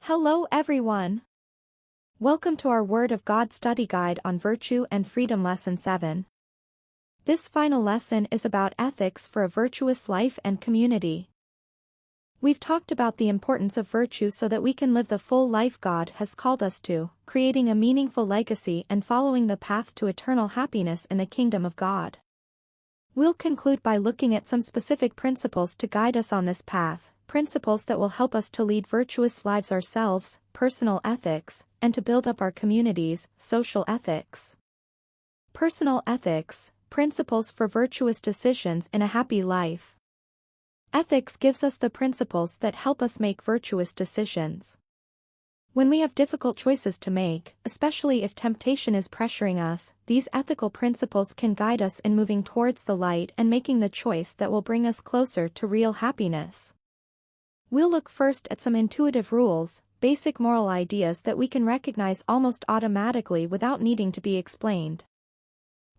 Hello everyone. Welcome to our Word of God study guide on Virtue and Freedom Lesson 7. This final lesson is about ethics for a virtuous life and community. We've talked about the importance of virtue so that we can live the full life God has called us to, creating a meaningful legacy and following the path to eternal happiness in the kingdom of God. We'll conclude by looking at some specific principles to guide us on this path. Principles that will help us to lead virtuous lives ourselves, personal ethics, and to build up our communities, social ethics. Personal ethics, principles for virtuous decisions in a happy life. Ethics gives us the principles that help us make virtuous decisions. When we have difficult choices to make, especially if temptation is pressuring us, these ethical principles can guide us in moving towards the light and making the choice that will bring us closer to real happiness. We'll look first at some intuitive rules, basic moral ideas that we can recognize almost automatically without needing to be explained.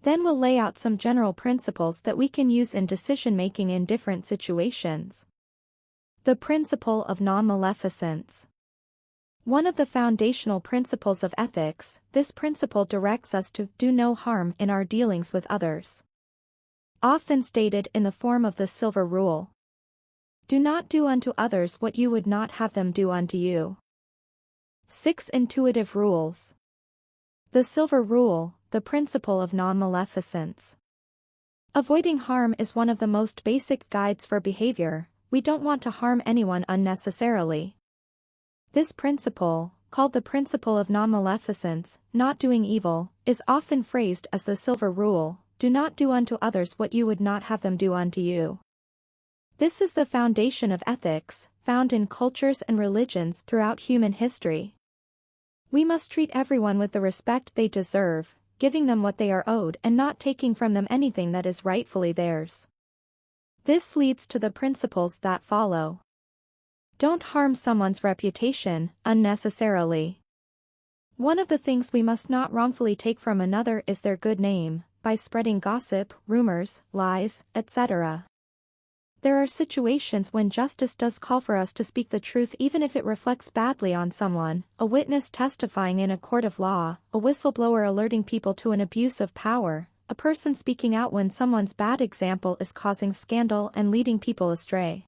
Then we'll lay out some general principles that we can use in decision-making in different situations. The principle of non-maleficence. One of the foundational principles of ethics, this principle directs us to do no harm in our dealings with others. Often stated in the form of the silver rule. Do not do unto others what you would not have them do unto you. 6 Intuitive rules. The silver rule, the principle of non-maleficence. Avoiding harm is one of the most basic guides for behavior. We don't want to harm anyone unnecessarily. This principle, called the principle of non-maleficence, not doing evil, is often phrased as the silver rule, do not do unto others what you would not have them do unto you. This is the foundation of ethics, found in cultures and religions throughout human history. We must treat everyone with the respect they deserve, giving them what they are owed and not taking from them anything that is rightfully theirs. This leads to the principles that follow. Don't harm someone's reputation, unnecessarily. One of the things we must not wrongfully take from another is their good name, by spreading gossip, rumors, lies, etc. There are situations when justice does call for us to speak the truth even if it reflects badly on someone, a witness testifying in a court of law, a whistleblower alerting people to an abuse of power, a person speaking out when someone's bad example is causing scandal and leading people astray.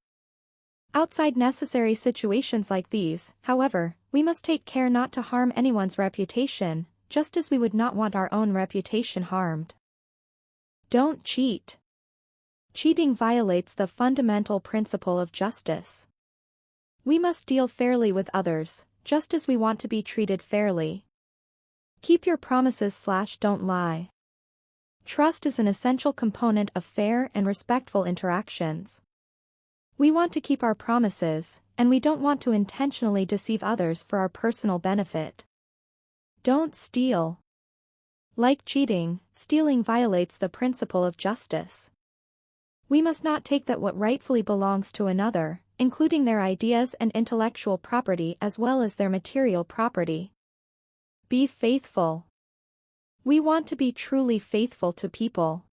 Outside necessary situations like these, however, we must take care not to harm anyone's reputation, just as we would not want our own reputation harmed. Don't cheat. Cheating violates the fundamental principle of justice. We must deal fairly with others, just as we want to be treated fairly. Keep your promises/don't lie. Trust is an essential component of fair and respectful interactions. We want to keep our promises, and we don't want to intentionally deceive others for our personal benefit. Don't steal. Like cheating, stealing violates the principle of justice. We must not take that what rightfully belongs to another, including their ideas and intellectual property as well as their material property. Be faithful. We want to be truly faithful to people.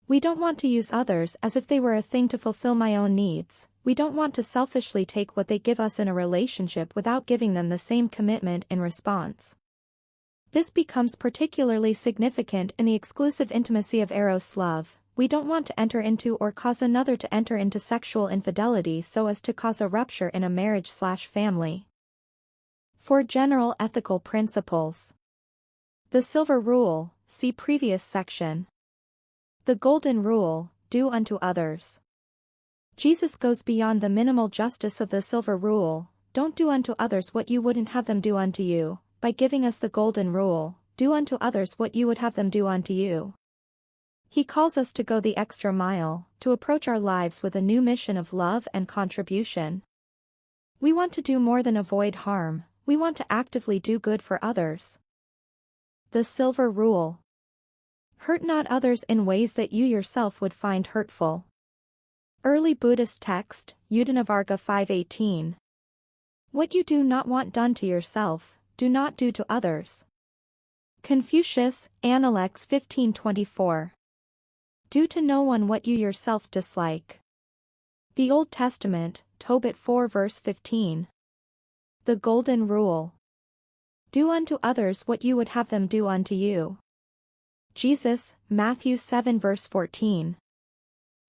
We don't want to use others as if they were a thing to fulfill my own needs. We don't want to selfishly take what they give us in a relationship without giving them the same commitment in response. This becomes particularly significant in the exclusive intimacy of eros love. We don't want to enter into or cause another to enter into sexual infidelity so as to cause a rupture in a marriage/family. 4 General ethical principles. The silver rule, see previous section. The golden rule, do unto others. Jesus goes beyond the minimal justice of the silver rule, don't do unto others what you wouldn't have them do unto you, by giving us the golden rule, do unto others what you would have them do unto you. He calls us to go the extra mile, to approach our lives with a new mission of love and contribution. We want to do more than avoid harm, we want to actively do good for others. The silver rule. Hurt not others in ways that you yourself would find hurtful. Early Buddhist text, Udanavarga 5:18. What you do not want done to yourself, do not do to others. Confucius, Analects 15:24. Do to no one what you yourself dislike. The Old Testament, Tobit 4 verse 15. The Golden Rule. Do unto others what you would have them do unto you. Jesus, Matthew 7 verse 14.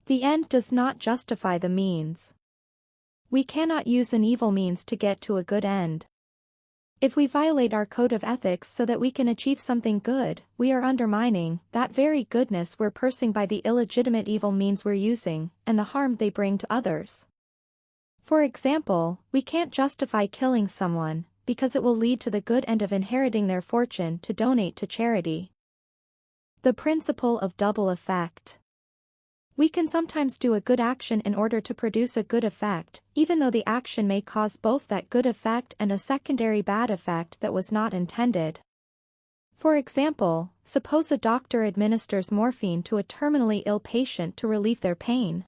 The end does not justify the means. We cannot use an evil means to get to a good end. If we violate our code of ethics so that we can achieve something good, we are undermining that very goodness we're pursuing by the illegitimate evil means we're using, and the harm they bring to others. For example, we can't justify killing someone, because it will lead to the good end of inheriting their fortune to donate to charity. The principle of double effect. We can sometimes do a good action in order to produce a good effect, even though the action may cause both that good effect and a secondary bad effect that was not intended. For example, suppose a doctor administers morphine to a terminally ill patient to relieve their pain.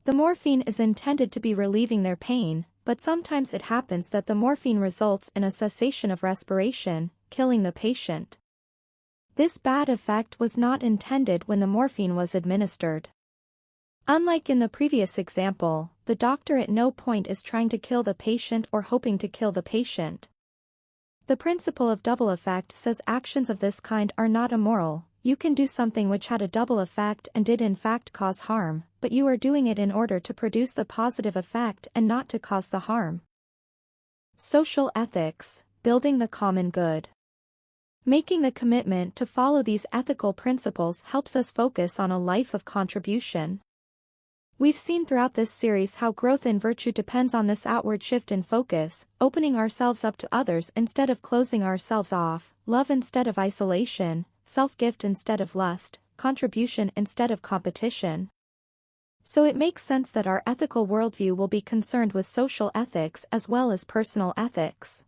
The morphine is intended to be relieving their pain, but sometimes it happens that the morphine results in a cessation of respiration, killing the patient. This bad effect was not intended when the morphine was administered. Unlike in the previous example, the doctor at no point is trying to kill the patient or hoping to kill the patient. The principle of double effect says actions of this kind are not immoral. You can do something which had a double effect and did in fact cause harm, but you are doing it in order to produce the positive effect and not to cause the harm. Social ethics, building the common good. Making the commitment to follow these ethical principles helps us focus on a life of contribution. We've seen throughout this series how growth in virtue depends on this outward shift in focus, opening ourselves up to others instead of closing ourselves off, love instead of isolation, self-gift instead of lust, contribution instead of competition. So it makes sense that our ethical worldview will be concerned with social ethics as well as personal ethics.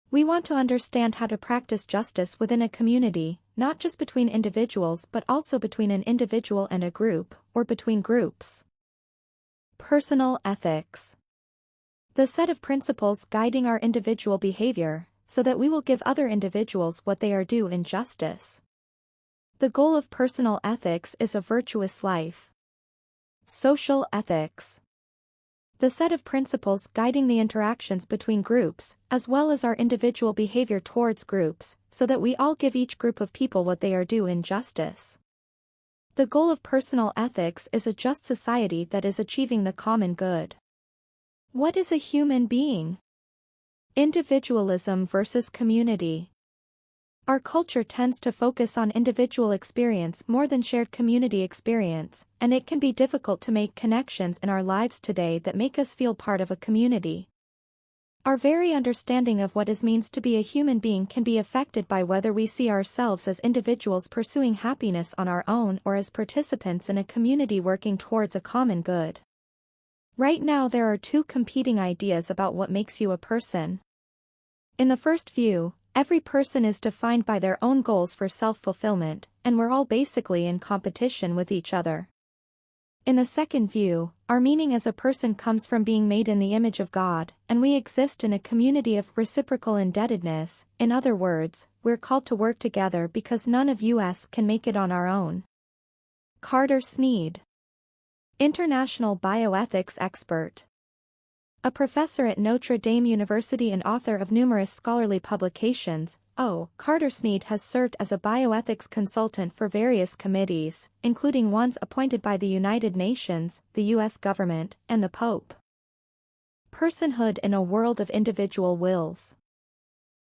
We want to understand how to practice justice within a community, not just between individuals but also between an individual and a group, or between groups. Personal ethics. The set of principles guiding our individual behavior, so that we will give other individuals what they are due in justice. The goal of personal ethics is a virtuous life. Social ethics. The set of principles guiding the interactions between groups, as well as our individual behavior towards groups, so that we all give each group of people what they are due in justice. The goal of personal ethics is a just society that is achieving the common good. What is a human being? Individualism versus community. Our culture tends to focus on individual experience more than shared community experience, and it can be difficult to make connections in our lives today that make us feel part of a community. Our very understanding of what it means to be a human being can be affected by whether we see ourselves as individuals pursuing happiness on our own or as participants in a community working towards a common good. Right now there are two competing ideas about what makes you a person. In the first view, every person is defined by their own goals for self-fulfillment, and we're all basically in competition with each other. In the second view, our meaning as a person comes from being made in the image of God, and we exist in a community of reciprocal indebtedness. In other words, we're called to work together because none of us can make it on our own. Carter Snead, international bioethics expert. A professor at Notre Dame University and author of numerous scholarly publications, Carter Snead has served as a bioethics consultant for various committees, including ones appointed by the United Nations, the U.S. government, and the Pope. Personhood in a world of individual wills.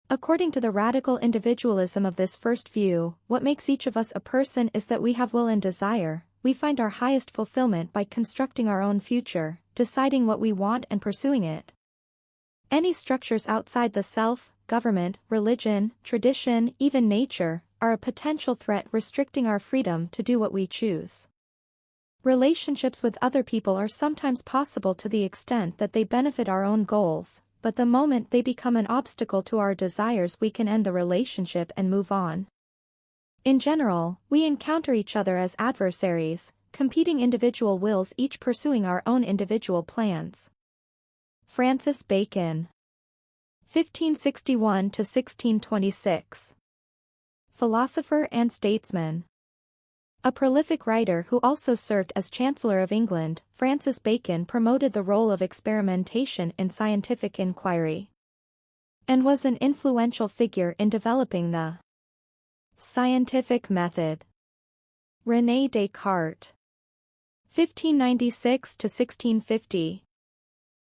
According to the radical individualism of this first view, what makes each of us a person is that we have will and desire. We find our highest fulfillment by constructing our own future, deciding what we want and pursuing it. Any structures outside the self, government, religion, tradition, even nature, are a potential threat restricting our freedom to do what we choose. Relationships with other people are sometimes possible to the extent that they benefit our own goals, but the moment they become an obstacle to our desires we can end the relationship and move on. In general, we encounter each other as adversaries, competing individual wills each pursuing our own individual plans. Francis Bacon, 1561 to 1626. Philosopher and statesman. A prolific writer who also served as Chancellor of England, Francis Bacon promoted the role of experimentation in scientific inquiry. and was an influential figure in developing the scientific method. René Descartes, 1596 to 1650.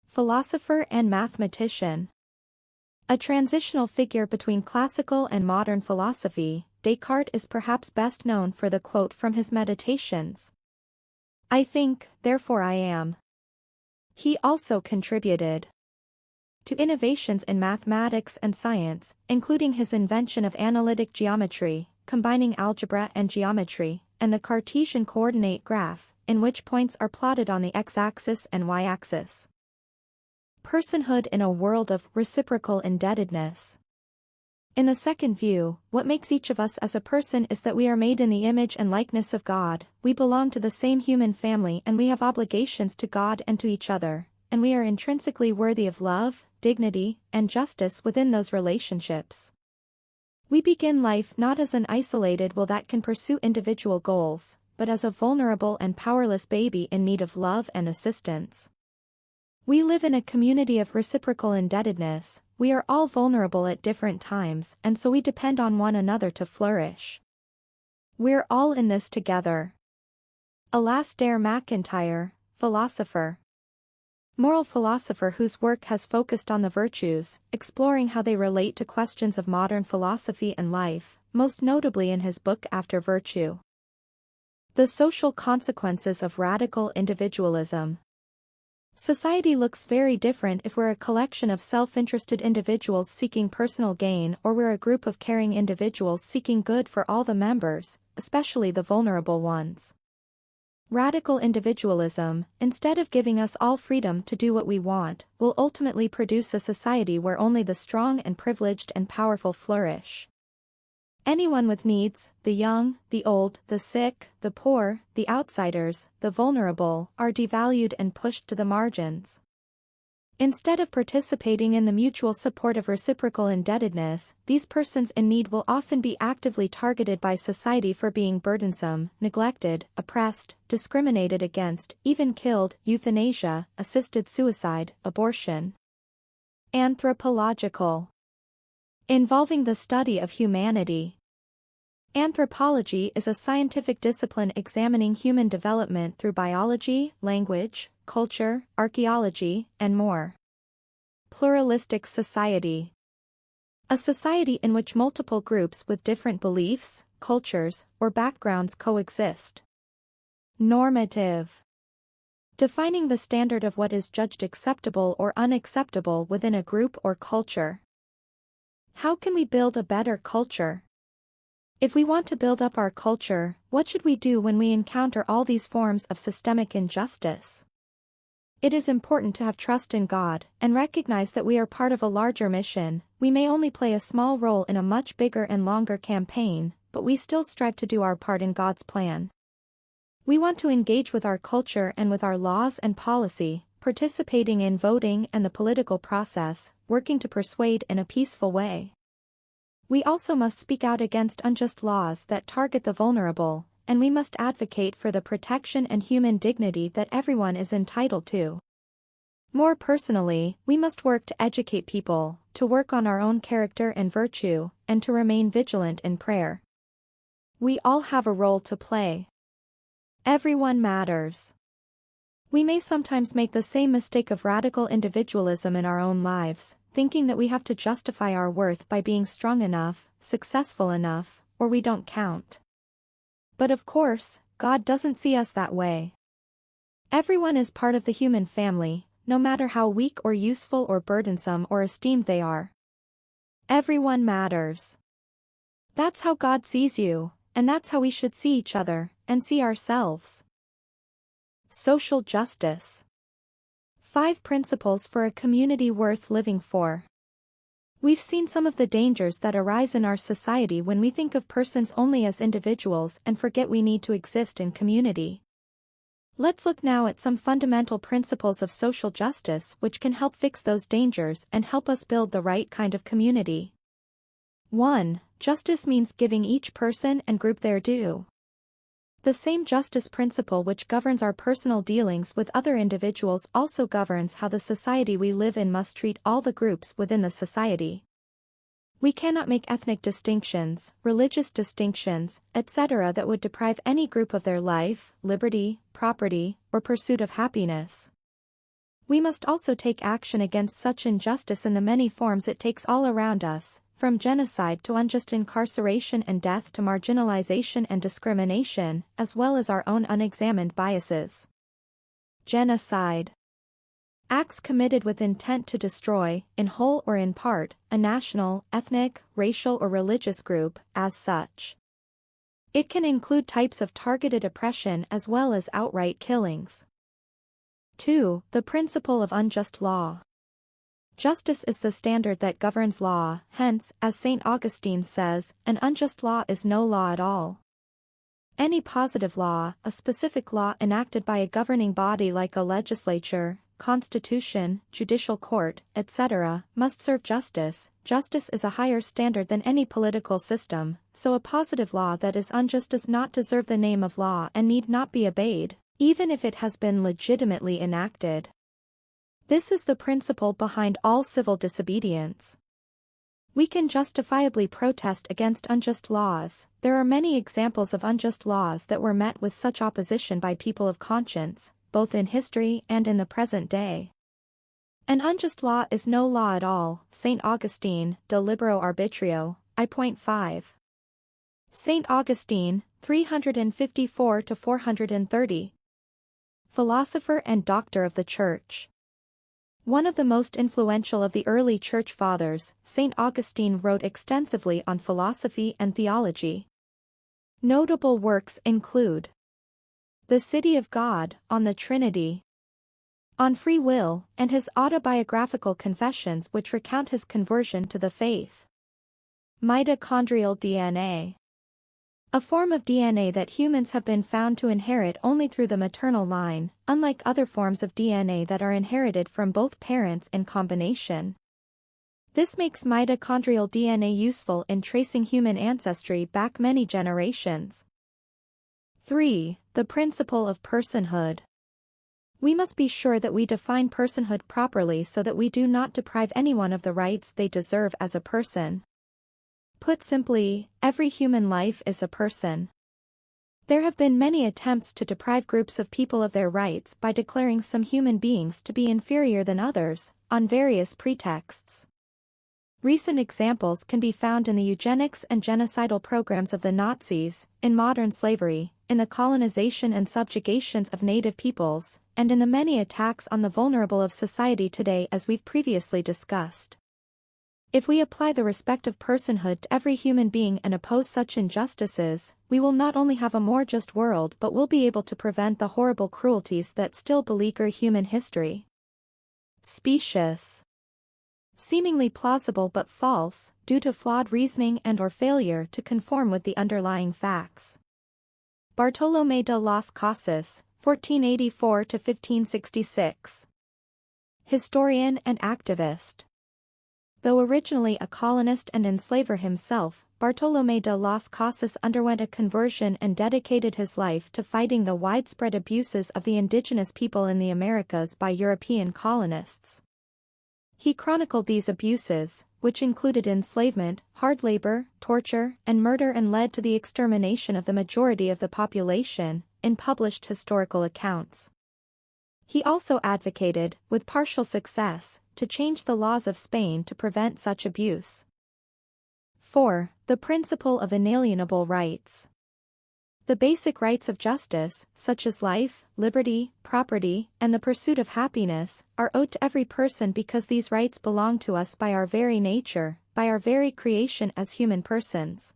Philosopher and mathematician. A transitional figure between classical and modern philosophy, Descartes is perhaps best known for the quote from his Meditations, "I think, therefore I am." He also contributed to innovations in mathematics and science, including his invention of analytic geometry, combining algebra and geometry, and the Cartesian coordinate graph, in which points are plotted on the x-axis and y-axis. Personhood in a world of reciprocal indebtedness. In the second view, what makes each of us as a person is that we are made in the image and likeness of God, we belong to the same human family and we have obligations to God and to each other, and we are intrinsically worthy of love, dignity, and justice within those relationships. We begin life not as an isolated will that can pursue individual goals, but as a vulnerable and powerless baby in need of love and assistance. We live in a community of reciprocal indebtedness, we are all vulnerable at different times and so we depend on one another to flourish. We're all in this together. Alasdair MacIntyre, philosopher. Moral philosopher whose work has focused on the virtues, exploring how they relate to questions of modern philosophy and life, most notably in his book After Virtue. The social consequences of radical individualism. Society looks very different if we're a collection of self-interested individuals seeking personal gain or we're a group of caring individuals seeking good for all the members, especially the vulnerable ones. Radical individualism, instead of giving us all freedom to do what we want, will ultimately produce a society where only the strong and privileged and powerful flourish. Anyone with needs, the young, the old, the sick, the poor, the outsiders, the vulnerable, are devalued and pushed to the margins. Instead of participating in the mutual support of reciprocal indebtedness, these persons in need will often be actively targeted by society for being burdensome, neglected, oppressed, discriminated against, even killed, euthanasia, assisted suicide, abortion. Anthropological. Involving the study of humanity. Anthropology is a scientific discipline examining human development through biology, language, culture, archaeology, and more. Pluralistic society. A society in which multiple groups with different beliefs, cultures, or backgrounds coexist. Normative. Defining the standard of what is judged acceptable or unacceptable within a group or culture. How can we build a better culture? If we want to build up our culture, what should we do when we encounter all these forms of systemic injustice? It is important to have trust in God and recognize that we are part of a larger mission. We may only play a small role in a much bigger and longer campaign, but we still strive to do our part in God's plan. We want to engage with our culture and with our laws and policy, participating in voting and the political process, working to persuade in a peaceful way. We also must speak out against unjust laws that target the vulnerable, and we must advocate for the protection and human dignity that everyone is entitled to. More personally, we must work to educate people, to work on our own character and virtue, and to remain vigilant in prayer. We all have a role to play. Everyone matters. We may sometimes make the same mistake of radical individualism in our own lives, thinking that we have to justify our worth by being strong enough, successful enough, or we don't count. But of course, God doesn't see us that way. Everyone is part of the human family, no matter how weak or useful or burdensome or esteemed they are. Everyone matters. That's how God sees you, and that's how we should see each other, and see ourselves. Social justice. 5 principles for a community worth living for. We've seen some of the dangers that arise in our society when we think of persons only as individuals and forget we need to exist in community. Let's look now at some fundamental principles of social justice which can help fix those dangers and help us build the right kind of community. 1. Justice means giving each person and group their due. The same justice principle which governs our personal dealings with other individuals also governs how the society we live in must treat all the groups within the society. We cannot make ethnic distinctions, religious distinctions, etc. that would deprive any group of their life, liberty, property, or pursuit of happiness. We must also take action against such injustice in the many forms it takes all around us, from genocide to unjust incarceration and death to marginalization and discrimination, as well as our own unexamined biases. Genocide. Acts committed with intent to destroy, in whole or in part, a national, ethnic, racial or religious group, as such. It can include types of targeted oppression as well as outright killings. 2. The principle of unjust law. Justice is the standard that governs law, hence, as St. Augustine says, an unjust law is no law at all. Any positive law, a specific law enacted by a governing body like a legislature, constitution, judicial court, etc., must serve justice. Justice is a higher standard than any political system, so a positive law that is unjust does not deserve the name of law and need not be obeyed, even if it has been legitimately enacted. This is the principle behind all civil disobedience. We can justifiably protest against unjust laws. There are many examples of unjust laws that were met with such opposition by people of conscience, both in history and in the present day. An unjust law is no law at all. St. Augustine, De Libero Arbitrio, I.5. St. Augustine, 354-430. Philosopher and doctor of the Church. One of the most influential of the early Church Fathers, St. Augustine wrote extensively on philosophy and theology. Notable works include The City of God, on the Trinity, on free will, and his autobiographical confessions which recount his conversion to the faith. Mitochondrial DNA. A form of DNA that humans have been found to inherit only through the maternal line, unlike other forms of DNA that are inherited from both parents in combination. This makes mitochondrial DNA useful in tracing human ancestry back many generations. 3. The principle of personhood. We must be sure that we define personhood properly so that we do not deprive anyone of the rights they deserve as a person. Put simply, every human life is a person. There have been many attempts to deprive groups of people of their rights by declaring some human beings to be inferior than others, on various pretexts. Recent examples can be found in the eugenics and genocidal programs of the Nazis, in modern slavery, in the colonization and subjugations of native peoples, and in the many attacks on the vulnerable of society today as we've previously discussed. If we apply the respect of personhood to every human being and oppose such injustices, we will not only have a more just world but will be able to prevent the horrible cruelties that still beleaguer human history. Specious. Seemingly plausible but false, due to flawed reasoning and/or failure to conform with the underlying facts. Bartolomé de las Casas, 1484–1566. Historian and activist. Though originally a colonist and enslaver himself, Bartolomé de las Casas underwent a conversion and dedicated his life to fighting the widespread abuses of the indigenous people in the Americas by European colonists. He chronicled these abuses, which included enslavement, hard labor, torture, and murder and led to the extermination of the majority of the population, in published historical accounts. He also advocated, with partial success, to change the laws of Spain to prevent such abuse. 4. The principle of inalienable rights. The basic rights of justice, such as life, liberty, property, and the pursuit of happiness, are owed to every person because these rights belong to us by our very nature, by our very creation as human persons.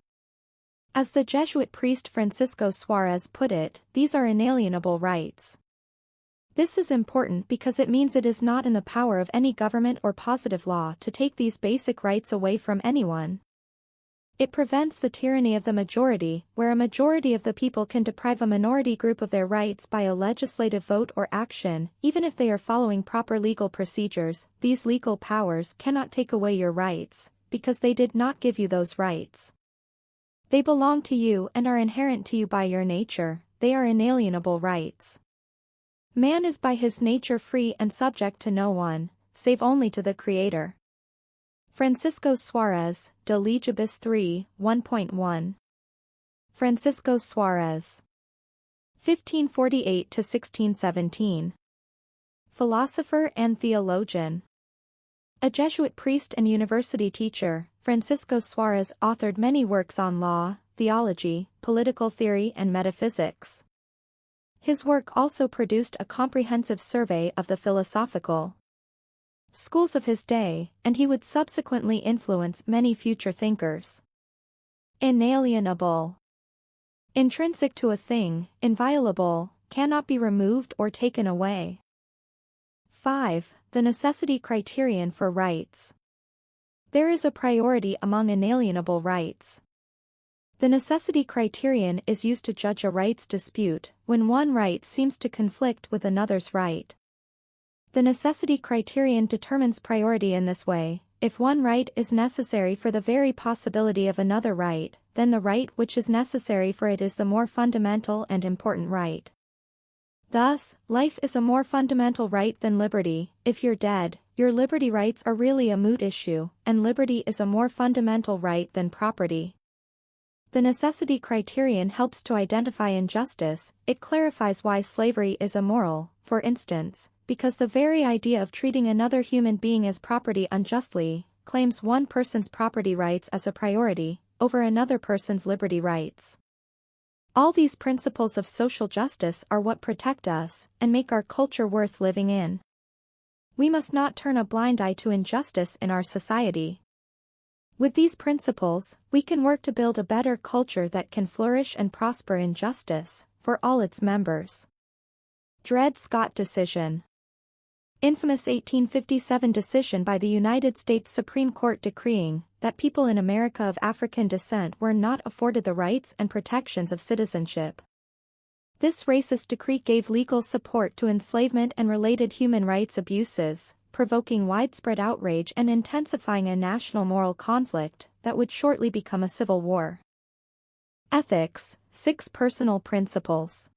As the Jesuit priest Francisco Suarez put it, these are inalienable rights. This is important because it means it is not in the power of any government or positive law to take these basic rights away from anyone. It prevents the tyranny of the majority, where a majority of the people can deprive a minority group of their rights by a legislative vote or action, even if they are following proper legal procedures. These legal powers cannot take away your rights, because they did not give you those rights. They belong to you and are inherent to you by your nature, they are inalienable rights. Man is by his nature free and subject to no one, save only to the Creator. Francisco Suarez, De Legibus 3, 1.1. Francisco Suarez. 1548–1617. Philosopher and theologian. A Jesuit priest and university teacher, Francisco Suarez authored many works on law, theology, political theory and metaphysics. His work also produced a comprehensive survey of the philosophical schools of his day, and he would subsequently influence many future thinkers. Inalienable. Intrinsic to a thing, inviolable, cannot be removed or taken away. 5. The necessity criterion for rights. There is a priority among inalienable rights. The necessity criterion is used to judge a rights dispute, when one right seems to conflict with another's right. The necessity criterion determines priority in this way: if one right is necessary for the very possibility of another right, then the right which is necessary for it is the more fundamental and important right. Thus, life is a more fundamental right than liberty. If you're dead, your liberty rights are really a moot issue, and liberty is a more fundamental right than property. The necessity criterion helps to identify injustice. It clarifies why slavery is immoral, for instance, because the very idea of treating another human being as property unjustly claims one person's property rights as a priority over another person's liberty rights. All these principles of social justice are what protect us and make our culture worth living in. We must not turn a blind eye to injustice in our society. With these principles, we can work to build a better culture that can flourish and prosper in justice for all its members. Dred Scott decision. Infamous 1857 decision by the United States Supreme Court decreeing that people in America of African descent were not afforded the rights and protections of citizenship. This racist decree gave legal support to enslavement and related human rights abuses, provoking widespread outrage and intensifying a national moral conflict that would shortly become a civil war. Ethics, 6 personal principles.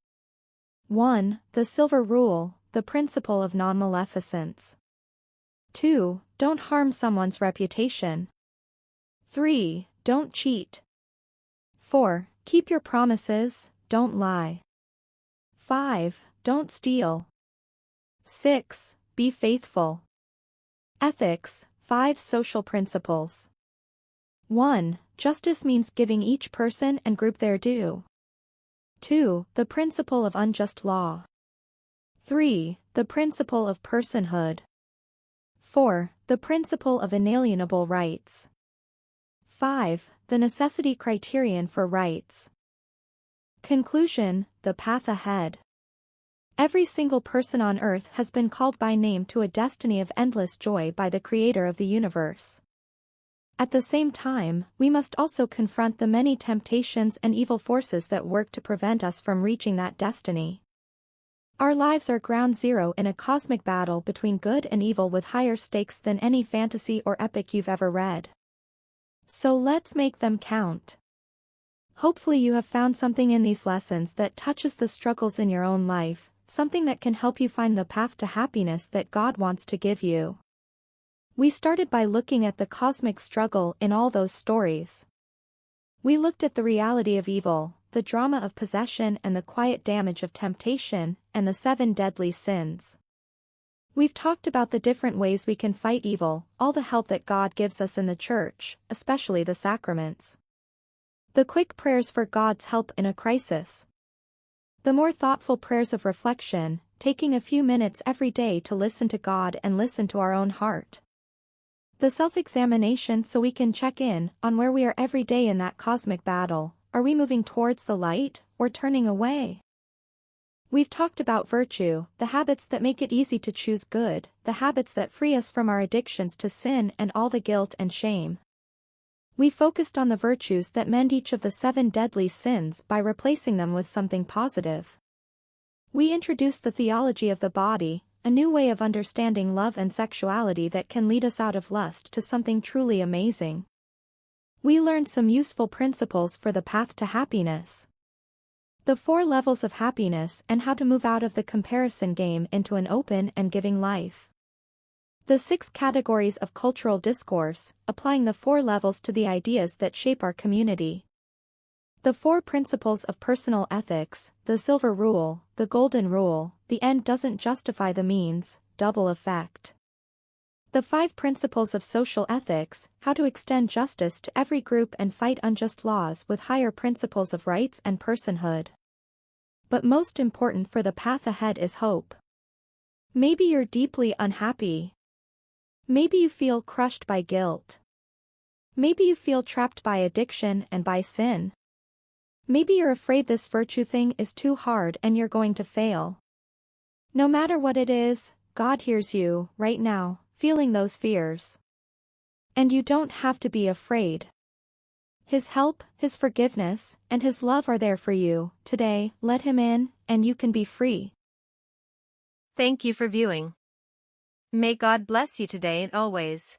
1. The Silver Rule, the principle of non-maleficence. 2. Don't harm someone's reputation. 3. Don't cheat. 4. Keep your promises, don't lie. 5. Don't steal. 6. Be faithful. Ethics, 5 social principles. 1. Justice means giving each person and group their due. 2. The principle of unjust law. 3. The principle of personhood. 4. The principle of inalienable rights. 5. The necessity criterion for rights. Conclusion, the path ahead. Every single person on earth has been called by name to a destiny of endless joy by the Creator of the universe. At the same time, we must also confront the many temptations and evil forces that work to prevent us from reaching that destiny. Our lives are ground zero in a cosmic battle between good and evil with higher stakes than any fantasy or epic you've ever read. So let's make them count. Hopefully you have found something in these lessons that touches the struggles in your own life, something that can help you find the path to happiness that God wants to give you. We started by looking at the cosmic struggle in all those stories. We looked at the reality of evil, the drama of possession and the quiet damage of temptation, and the 7 deadly sins. We've talked about the different ways we can fight evil, all the help that God gives us in the church, especially the sacraments. The quick prayers for God's help in a crisis. The more thoughtful prayers of reflection, taking a few minutes every day to listen to God and listen to our own heart. The self-examination so we can check in on where we are every day in that cosmic battle. Are we moving towards the light, or turning away? We've talked about virtue, the habits that make it easy to choose good, the habits that free us from our addictions to sin and all the guilt and shame. We focused on the virtues that mend each of the 7 deadly sins by replacing them with something positive. We introduced the theology of the body, a new way of understanding love and sexuality that can lead us out of lust to something truly amazing. We learned some useful principles for the path to happiness. The 4 levels of happiness and how to move out of the comparison game into an open and giving life. The 6 categories of cultural discourse, applying the 4 levels to the ideas that shape our community. The 4 principles of personal ethics, the silver rule, the golden rule, the end doesn't justify the means, double effect. The 5 principles of social ethics, how to extend justice to every group and fight unjust laws with higher principles of rights and personhood. But most important for the path ahead is hope. Maybe you're deeply unhappy. Maybe you feel crushed by guilt. Maybe you feel trapped by addiction and by sin. Maybe you're afraid this virtue thing is too hard and you're going to fail. No matter what it is, God hears you, right now, feeling those fears. And you don't have to be afraid. His help, His forgiveness, and His love are there for you. Today, let Him in, and you can be free. Thank you for viewing. May God bless you today and always.